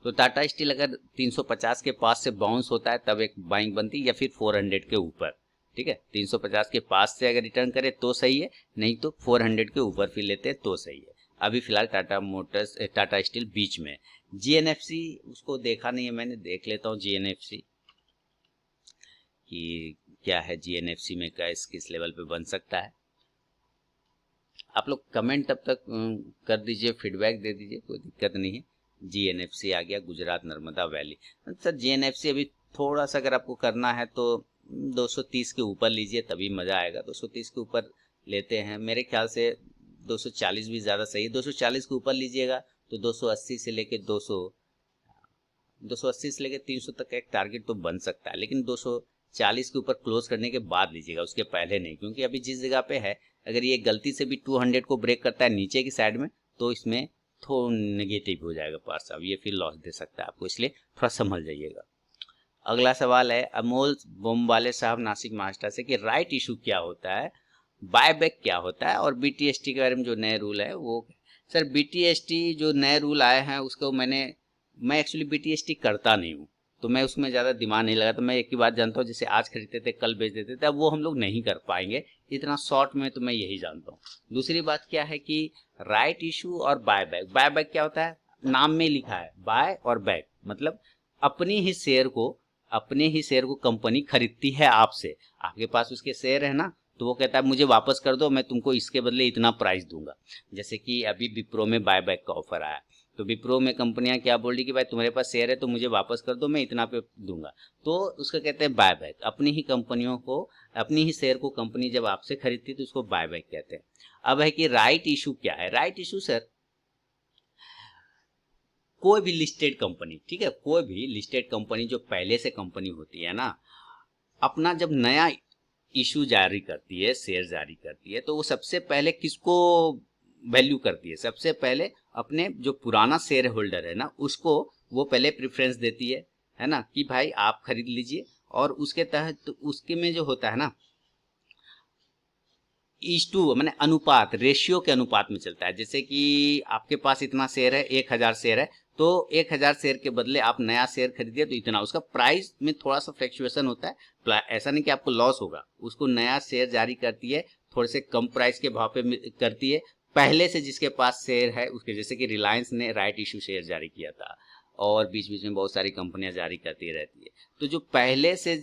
तो टाटा स्टील अगर 350 के पास से बाउंस होता है तब एक बाइंग बनती है, या फिर 400 के ऊपर। ठीक है, 350 के पास से अगर रिटर्न करे तो सही है, नहीं तो 400 के ऊपर फिर लेते हैं तो सही है। अभी फिलहाल टाटा स्टील बीच में। GNFC उसको देखा नहीं है मैंने, देख लेता हूँ GNFC कि क्या है GNFC में, किस लेवल पे बन सकता है। आप लोग कमेंट तब तक कर दीजिए, फीडबैक दे दीजिए, कोई दिक्कत नहीं है। GNFC आ गया, Gujarat Narmada valley. Sir GNFC अभी थोड़ा सा अगर आपको करना है तो 230 के ऊपर लीजिए, तभी मज़ा आएगा। 230 के ऊपर लेते हैं, मेरे ख्याल से 240 भी ज़्यादा सही है। 240 के ऊपर लीजिएगा तो 280 से लेके 280 से लेके 300 तक का एक टारगेट तो बन सकता है, लेकिन 240 के ऊपर क्लोज करने के बाद लीजिएगा, उसके पहले नहीं। क्योंकि अभी जिस जगह पे है, अगर ये गलती से भी 200 को ब्रेक करता है नीचे की साइड में, तो इसमें थोड़ा नेगेटिव हो जाएगा पार्ट साहब, ये फिर लॉस दे सकता है आपको, इसलिए थोड़ा समझ जाइएगा। अगला सवाल है अमोल बोमवाले साहब नासिक महाराष्ट्र से कि राइट इशू क्या होता है, बायबैक क्या होता है, और BTST के बारे में जो नए रूल है वो। सर BTST जो नए रूल आए हैं उसको मैं एक्चुअली BTST करता नहीं हूँ, तो मैं उसमें ज़्यादा दिमाग नहीं लगा। तो मैं एक ही बात जानता हूँ, जैसे आज खरीदते थे कल बेच देते थे, अब वो हम लोग नहीं कर पाएंगे इतना शॉर्ट में, तो मैं यही जानता हूँ। दूसरी बात क्या है कि राइट इशू और बायबैक। बायबैक क्या होता है, नाम में लिखा है बाय और बैक, मतलब अपने ही शेयर को कंपनी खरीदती है आपसे। आपके पास उसके शेयर है ना, तो वो कहता है मुझे वापस कर दो, मैं तुमको इसके बदले इतना प्राइस दूंगा। जैसे कि अभी विप्रो में बायबैक का ऑफर आया, तो विप्रो में कंपनियां क्या बोल रही कि भाई तुम्हारे पास शेयर है तो मुझे वापस कर दो, मैं इतना पे दूंगा। तो उसका कहते हैं बायबैक। अपनी ही कंपनियों को, अपनी ही शेयर को कंपनी जब आपसे खरीदती है तो उसको बायबैक कहते हैं। अब है कि राइट इशू क्या है। राइट इशू सर, कोई भी लिस्टेड कंपनी, ठीक है, कोई भी लिस्टेड कंपनी जो पहले से कंपनी होती है ना, अपना जब नया इशू जारी करती है, शेयर जारी करती है, तो वो सबसे पहले किसको वैल्यू करती है, सबसे पहले अपने जो पुराना शेयर होल्डर है ना, उसको वो पहले प्रेफरेंस देती है ना, कि भाई आप खरीद लीजिए। और उसके तहत तो उसके में जो होता है ना, ईस्टू मैंने अनुपात, रेशियो के अनुपात में चलता है। जैसे कि आपके पास इतना शेयर है, 1000 शेयर है, तो 1000 शेयर के बदले आप नया शेयर खरीदिए तो इतना, उसका प्राइस में थोड़ा सा फ्लक्चुएशन होता है। ऐसा नहीं कि आपको लॉस होगा, उसको नया शेयर जारी करती है, थोड़े से कम प्राइस के भाव पे करती है पहले से जिसके पास शेयर है उसके। जैसे कि रिलायंस ने राइट इशू शेयर जारी किया था, और बीच बीच में बहुत सारी कंपनियां जारी करती रहती है। तो जो पहले से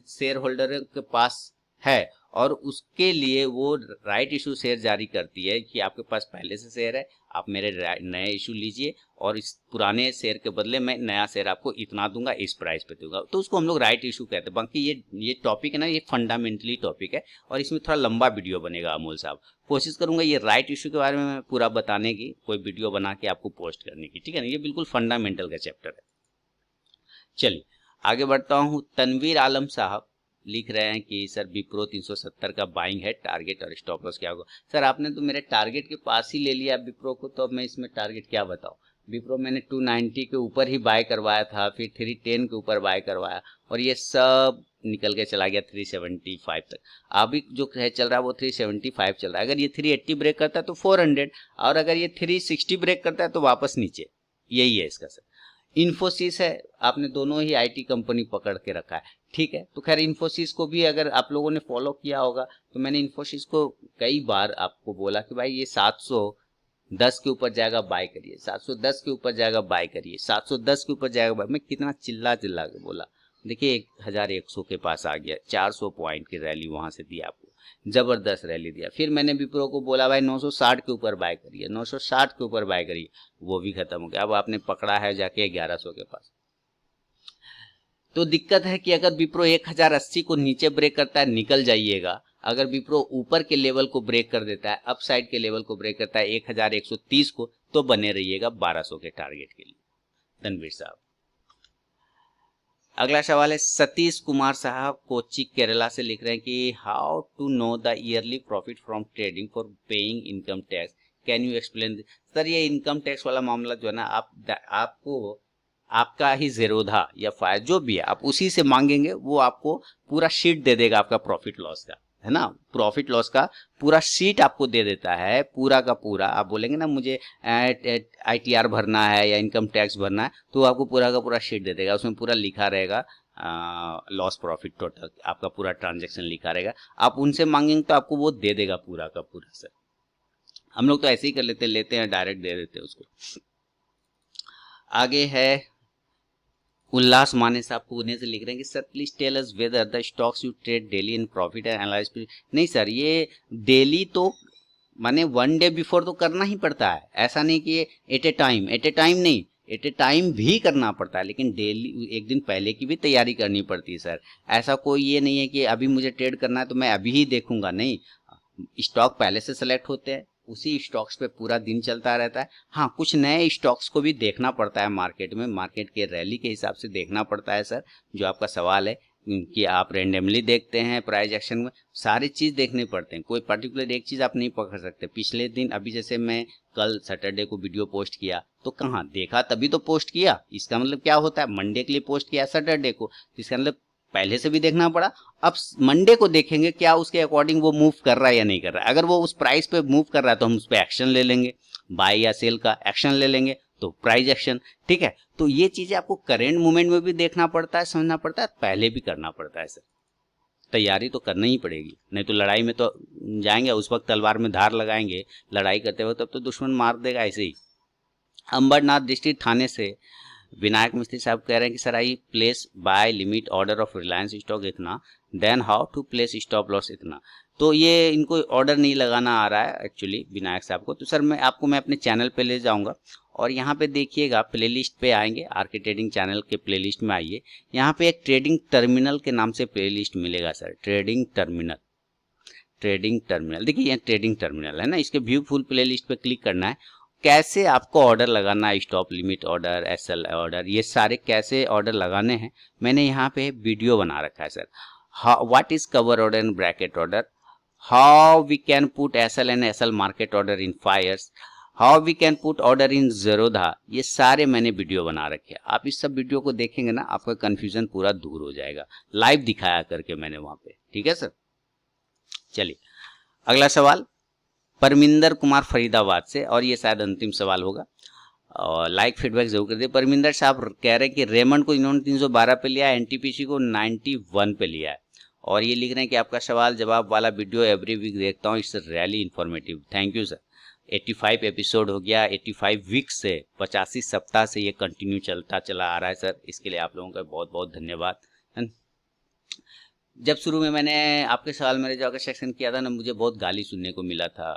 शेयर होल्डर के पास है और उसके लिए वो राइट इशू शेयर जारी करती है कि आपके पास पहले से शेयर है, आप मेरे नए इशू लीजिए, और इस पुराने शेयर के बदले मैं नया शेयर आपको इतना दूंगा, इस प्राइस पे दूंगा, तो उसको हम लोग राइट इशू कहते हैं। बाकी ये टॉपिक है ना, ये फंडामेंटली टॉपिक है, और इसमें थोड़ा लंबा वीडियो बनेगा अमोल साहब। कोशिश करूंगा ये राइट इशू के बारे में पूरा बताने की, कोई वीडियो बना के आपको पोस्ट करने की, ठीक है ना। ये बिल्कुल फंडामेंटल का चैप्टर है। चलिए आगे बढ़ता हूँ। तनवीर आलम साहब लिख रहे हैं कि सर विप्रो 370 का बाइंग है, टारगेट और स्टॉप लॉस क्या होगा। सर आपने तो मेरे टारगेट के पास ही ले लिया विप्रो को, तो अब मैं इसमें टारगेट क्या बताऊं। विप्रो मैंने 290 के ऊपर ही बाय करवाया था, फिर 310 के ऊपर बाय करवाया, और ये सब निकल के चला गया 375 तक। अभी जो है चल रहा है वो 375 चल रहा है। अगर ये 380 ब्रेक करता है तो 400, और अगर ये 360 ब्रेक करता है तो वापस नीचे। यही है इसका सर। इन्फोसिस है, आपने दोनों ही आईटी कंपनी पकड़ के रखा है, ठीक है। तो खैर इन्फोसिस को भी अगर आप लोगों ने फॉलो किया होगा, तो मैंने इन्फोसिस को कई बार आपको बोला कि भाई ये 710 के ऊपर जाएगा बाय करिए, 710 के ऊपर जाएगा बाय करिए, 710 के ऊपर जाएगा बाय। मैं कितना चिल्ला चिल्ला के बोला। देखिए 1100 के पास आ गया, 400 पॉइंट की रैली वहां से दी आपको, जबरदस्त रैली दिया। फिर मैंने विप्रो को बोला भाई 960 के ऊपर बाय करिए, 960 के ऊपर बाय करिए, वो भी खत्म हो गया। अब आपने पकड़ा है जाके 1100 के पास। तो दिक्कत है कि अगर विप्रो 1080 को नीचे ब्रेक करता है, निकल जाइएगा, अगर विप्रो ऊपर के लेवल को ब्रेक कर देता है, अप साइड के लेवल को ब्रेक करता है 1130 को, तो बने रहिएगा 1200 के टारगेट के लिए। तनवीर साहब, अगला सवाल है सतीश कुमार साहब कोची केरला से, लिख रहे हैं कि how to know the yearly profit from trading for paying income tax, can you explain. Sir ये इनकम टैक्स वाला मामला जो है ना, आपको आपका ही ज़ेरोधा या फायर जो भी है आप उसी से मांगेंगे, वो आपको पूरा शीट दे देगा आपका प्रॉफिट लॉस का, है ना। प्रॉफिट लॉस का पूरा शीट आपको दे देता है, पूरा का पूरा। आप बोलेंगे ना मुझे ITR भरना है या इनकम टैक्स भरना है, तो आपको पूरा का पूरा शीट दे देगा। उसमें पूरा लिखा रहेगा लॉस प्रॉफिट टोटल, आपका पूरा ट्रांजेक्शन लिखा रहेगा। आप उनसे मांगेंगे तो आपको वो दे देगा पूरा का पूरा। सर हम लोग तो ऐसे ही कर लेते हैं डायरेक्ट दे देते हैं उसको। आगे है उल्लास माने साहब पुणे से, लिख रहे हैं कि sir please tell us whether the stocks you trade daily in profit and analyze. नहीं सर, ये डेली तो माने 1 डे बिफोर तो करना ही पड़ता है, ऐसा नहीं कि एट ए टाइम नहीं, एट ए टाइम भी करना पड़ता है, लेकिन डेली एक दिन पहले की भी तैयारी करनी पड़ती है सर। ऐसा कोई ये नहीं है कि अभी मुझे ट्रेड करना है तो मैं अभी ही देखूंगा, नहीं। स्टॉक पहले से सेलेक्ट होते हैं, उसी स्टॉक्स पे पूरा दिन चलता रहता है। हाँ, कुछ नए स्टॉक्स को भी देखना पड़ता है मार्केट में, मार्केट के रैली के हिसाब से देखना पड़ता है सर। जो आपका सवाल है कि आप रेंडमली देखते हैं प्राइस एक्शन में, सारी चीज़ देखने पड़ते हैं, कोई पर्टिकुलर एक चीज़ आप नहीं पकड़ सकते। पिछले दिन अभी जैसे मैं कल सैटरडे को वीडियो पोस्ट किया, तो कहाँ देखा तभी तो पोस्ट किया। इसका मतलब क्या होता है, मंडे के लिए पोस्ट किया सैटरडे को, इसका मतलब पहले से भी देखना पड़ा। अब मंडे को देखेंगे क्या उसके अकॉर्डिंग वो मूव कर रहा है या नहीं कर रहा है। अगर वो उस प्राइस पे मूव कर रहा है तो हम उस पर एक्शन ले लेंगे, बाय या सेल का एक्शन ले लेंगे, तो प्राइस एक्शन, ठीक है। तो ये चीजें आपको करेंट मूवमेंट में भी देखना पड़ता है, समझना पड़ता है, पहले भी करना पड़ता है सर। तैयारी तो करना ही पड़ेगी, नहीं तो लड़ाई में तो जाएंगे, उस वक्त तलवार में धार लगाएंगे लड़ाई करते हुए, तब तो दुश्मन मार देगा ऐसे ही। अंबरनाथ डिस्ट्रिक्ट थाने से विनायक मिस्त्री साहब कह रहे हैं कि sir I place buy limit order of Reliance stock इतना, then how to place stop loss इतना। तो ये इनको ऑर्डर नहीं लगाना आ रहा है एक्चुअली विनायक साहब को। तो सर मैं अपने चैनल पे ले जाऊंगा, और यहाँ पे देखिएगा प्लेलिस्ट पे आएंगे, आरके ट्रेडिंग चैनल के प्लेलिस्ट में आइए, यहाँ पे एक ट्रेडिंग टर्मिनल के नाम से प्लेलिस्ट मिलेगा सर। ट्रेडिंग टर्मिनल देखिए, यहाँ ट्रेडिंग टर्मिनल है ना, इसके व्यू फुल प्लेलिस्ट पे क्लिक करना है। कैसे आपको ऑर्डर लगाना है, stop limit order, SL order, ये सारे कैसे ऑर्डर लगाने हैं, मैंने यहाँ पे वीडियो बना रखा है sir. What is cover order and bracket order, how we can put SL and SL market order in Fyers, how we can put order in Zerodha, ये सारे मैंने वीडियो बना रखे हैं। आप इस सब वीडियो को देखेंगे ना, आपका कंफ्यूजन पूरा दूर हो जाएगा, लाइव दिखाया करके मैंने वहां पे, ठीक है सर। चलिए अगला सवाल परमिंदर कुमार फरीदाबाद से, और ये शायद अंतिम सवाल होगा, और लाइक फीडबैक जरूर कर दिए। परमिंदर साहब कह रहे हैं कि रेमंड को इन्होंने 312 पे लिया है, NTPC को 91 पे लिया है, और ये लिख रहे हैं कि आपका सवाल जवाब वाला वीडियो एवरी वीक देखता हूँ, it's really informative, thank you sir. 85 episode हो गया, 85 वीक से 85 सप्ताह से ये कंटिन्यू चलता चला आ रहा है सर, इसके लिए आप लोगों का बहुत बहुत धन्यवाद। जब शुरू में मैंने आपके सवाल मेरे जवाब का सेक्शन किया था ना, मुझे बहुत गाली सुनने को मिला था,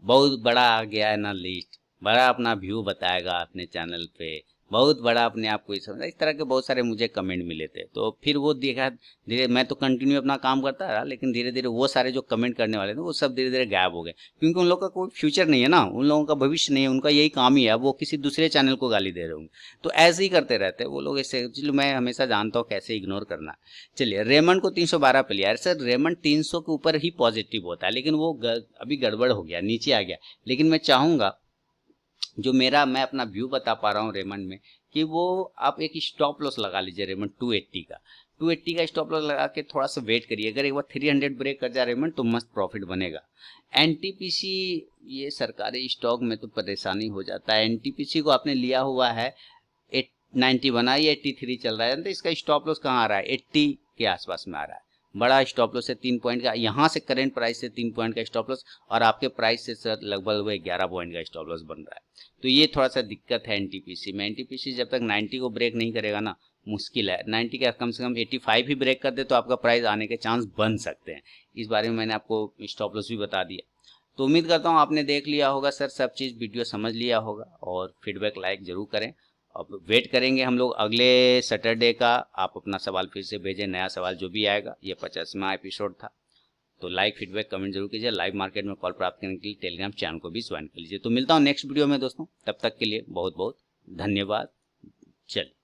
बहुत बड़ा आ गया है ना लिस्ट, बड़ा अपना व्यू बताएगा अपने चैनल पे, बहुत बड़ा अपने आप को ही समझा, इस तरह के बहुत सारे मुझे कमेंट मिले थे। तो फिर वो देखा धीरे, मैं तो कंटिन्यू अपना काम करता रहा, लेकिन धीरे धीरे वो सारे जो कमेंट करने वाले थे वो सब धीरे धीरे गायब हो गए, क्योंकि उन लोगों का कोई फ्यूचर नहीं है ना, उन लोगों का भविष्य नहीं है, उनका यही काम ही है, वो किसी दूसरे चैनल को गाली दे रहे होंगे, तो ऐसे ही करते रहते हैं वो लोग। ऐसे चलो मैं हमेशा जानता हूँ कैसे इग्नोर करना। चलिए रेमंड को 312 पे लिया सर, रेमंड 300 के ऊपर ही पॉजिटिव होता है, लेकिन वो अभी गड़बड़ हो गया, नीचे आ गया। लेकिन मैं चाहूँगा जो मैं अपना व्यू बता पा रहा हूँ रेमंड में, कि वो आप एक स्टॉप लॉस लगा लीजिए रेमंड 280 का स्टॉप लॉस लगा के थोड़ा सा वेट करिए। अगर एक बार 300 ब्रेक कर जाए रेमंड तो मस्त प्रॉफिट बनेगा। NTPC ये सरकारी स्टॉक में तो परेशानी हो जाता है। NTPC को आपने लिया हुआ है 90 बना, ये 83 चल रहा है, तो इसका स्टॉप लॉस कहाँ आ रहा है, 80 के आसपास में आ रहा है। बड़ा स्टॉप लॉस है 3 पॉइंट का, यहाँ से करेंट प्राइस से 3 पॉइंट का स्टॉप लॉस, और आपके प्राइस से सर लगभग 11 पॉइंट का स्टॉप लॉस बन रहा है। तो ये थोड़ा सा दिक्कत है NTPC में। NTPC जब तक 90 को ब्रेक नहीं करेगा ना, मुश्किल है। 90 का कम से कम 85 ही ब्रेक कर दे तो आपका प्राइस आने के चांस बन सकते हैं। इस बारे में मैंने आपको स्टॉप लॉस भी बता दिया। तो उम्मीद करता हूँ आपने देख लिया होगा सर, सब चीज़ वीडियो समझ लिया होगा, और फीडबैक लाइक जरूर करें। अब वेट करेंगे हम लोग अगले सैटरडे का, आप अपना सवाल फिर से भेजें, नया सवाल जो भी आएगा। ये 50वां एपिसोड था। तो लाइक फीडबैक कमेंट जरूर कीजिए। लाइव मार्केट में कॉल प्राप्त करने के लिए टेलीग्राम चैनल को भी ज्वाइन कर लीजिए। तो मिलता हूँ नेक्स्ट वीडियो में दोस्तों, तब तक के लिए बहुत बहुत धन्यवाद। चलिए।